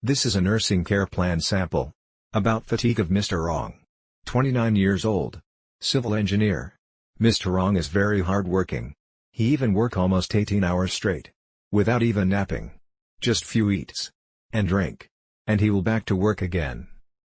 This is a nursing care plan sample. About fatigue of Mr. Wrong. 29 years old. Civil engineer. Mr. Wrong is very hard-working. He even work almost 18 hours straight. Without even napping. Just few eats. And drink. And he will back to work again.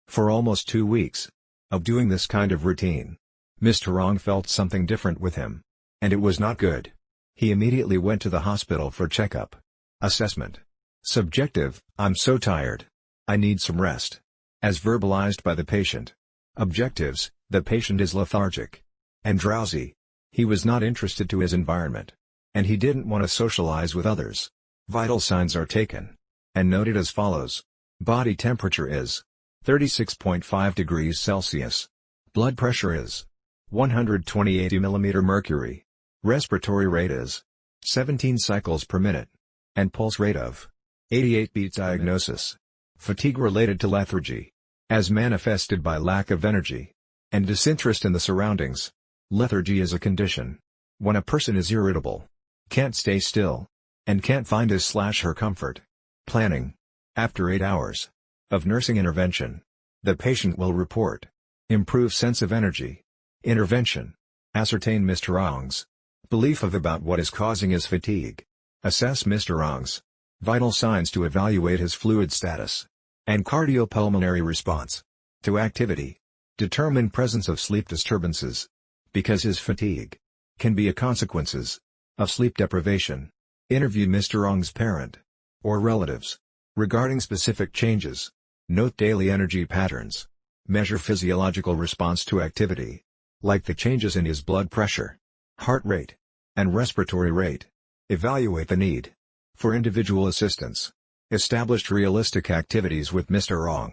For almost 2 weeks. Of doing this kind of routine. Mr. Wrong felt something different with him. And it was not good. He immediately went to the hospital for checkup. Assessment. Subjective, I'm so tired. I need some rest. As verbalized by the patient. Objectives, the patient is lethargic. And drowsy. He was not interested to his environment. And he didn't want to socialize with others. Vital signs are taken. And noted as follows. Body temperature is 36.5 degrees Celsius. Blood pressure is 120/80 mm mercury. Respiratory rate is 17 cycles per minute. And pulse rate of 88 beats. Diagnosis. Fatigue related to lethargy. As manifested by lack of energy. And disinterest in the surroundings. Lethargy is a condition. When a person is irritable. Can't stay still. And can't find his/her comfort. Planning. After 8 hours. Of nursing intervention. The patient will report. Improve sense of energy. Intervention. Ascertain Mr. Wrong's belief of about what is causing his fatigue. Assess Mr. Wrong's vital signs to evaluate his fluid status. And cardiopulmonary response. To activity. Determine presence of sleep disturbances. Because his fatigue can be a consequences of sleep deprivation. Interview Mr. Wrong's parent or relatives regarding specific changes. Note daily energy patterns. Measure physiological response to activity, like the changes in his blood pressure, heart rate, and respiratory rate. Evaluate the need for individual assistance. Established realistic activities with Mr. Wrong.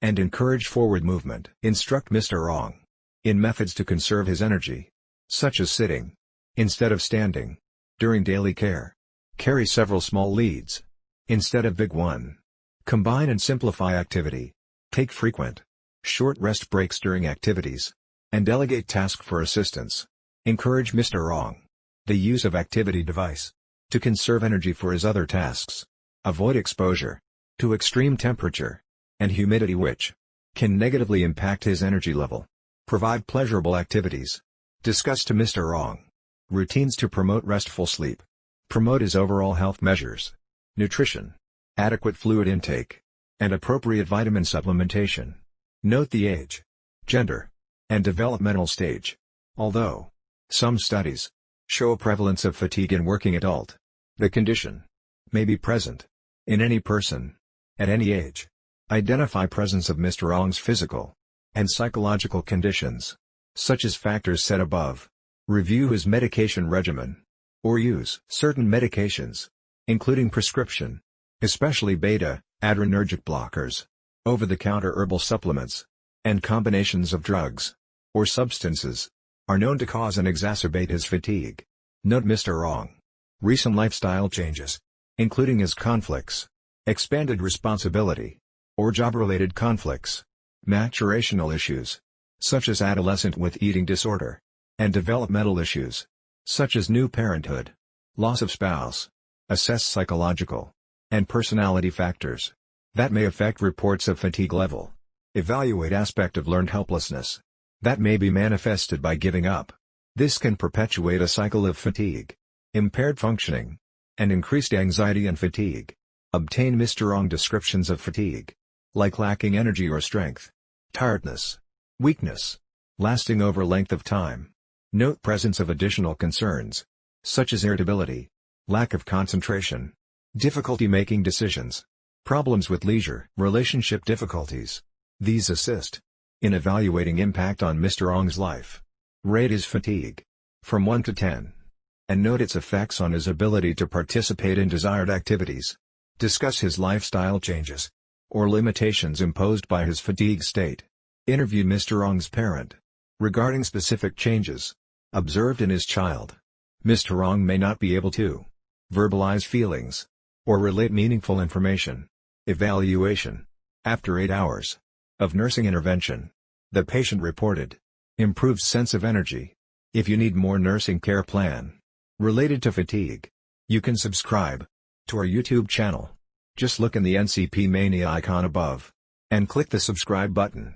And encourage forward movement. Instruct Mr. Wrong in methods to conserve his energy, such as sitting instead of standing during daily care. Carry several small leads instead of big one. Combine and simplify activity. Take frequent, short rest breaks during activities. And delegate task for assistance. Encourage Mr. Wrong the use of activity device to conserve energy for his other tasks. Avoid exposure to extreme temperature and humidity which can negatively impact his energy level. Provide pleasurable activities. Discuss to Mr. Wrong routines to promote restful sleep. Promote his overall health measures. Nutrition. Adequate fluid intake. And appropriate vitamin supplementation. Note the age, gender, and developmental stage. Although some studies show a prevalence of fatigue in working adult, the condition may be present in any person at any age. Identify presence of Mr. Wrong's physical and psychological conditions, such as factors said above. Review his medication regimen, or use certain medications, including prescription, especially beta-adrenergic blockers, over-the-counter herbal supplements, and combinations of drugs or substances are known to cause and exacerbate his fatigue. Note Mr. Wrong recent lifestyle changes, including his conflicts, expanded responsibility, or job-related conflicts, maturational issues, such as adolescent with eating disorder, and developmental issues, such as new parenthood, loss of spouse. Assess psychological and personality factors that may affect reports of fatigue level. Evaluate aspect of learned helplessness that may be manifested by giving up. This can perpetuate a cycle of fatigue, impaired functioning, and increased anxiety and fatigue. Obtain Mr. Wrong descriptions of fatigue, like lacking energy or strength, tiredness, weakness, lasting over length of time. Note presence of additional concerns, such as irritability, lack of concentration, difficulty making decisions, problems with leisure, relationship difficulties. These assist in evaluating impact on Mr. Wrong's life. Rate his fatigue from 1 to 10. And note its effects on his ability to participate in desired activities. Discuss his lifestyle changes or limitations imposed by his fatigue state. Interview Mr. Wrong's parent regarding specific changes observed in his child. Mr. Wrong may not be able to verbalize feelings or relate meaningful information. Evaluation. After 8 hours of nursing intervention, the patient reported improved sense of energy. If you need more nursing care plan related to fatigue, you can subscribe to our YouTube channel. Just look in the NCP Mania icon above. And click the subscribe button.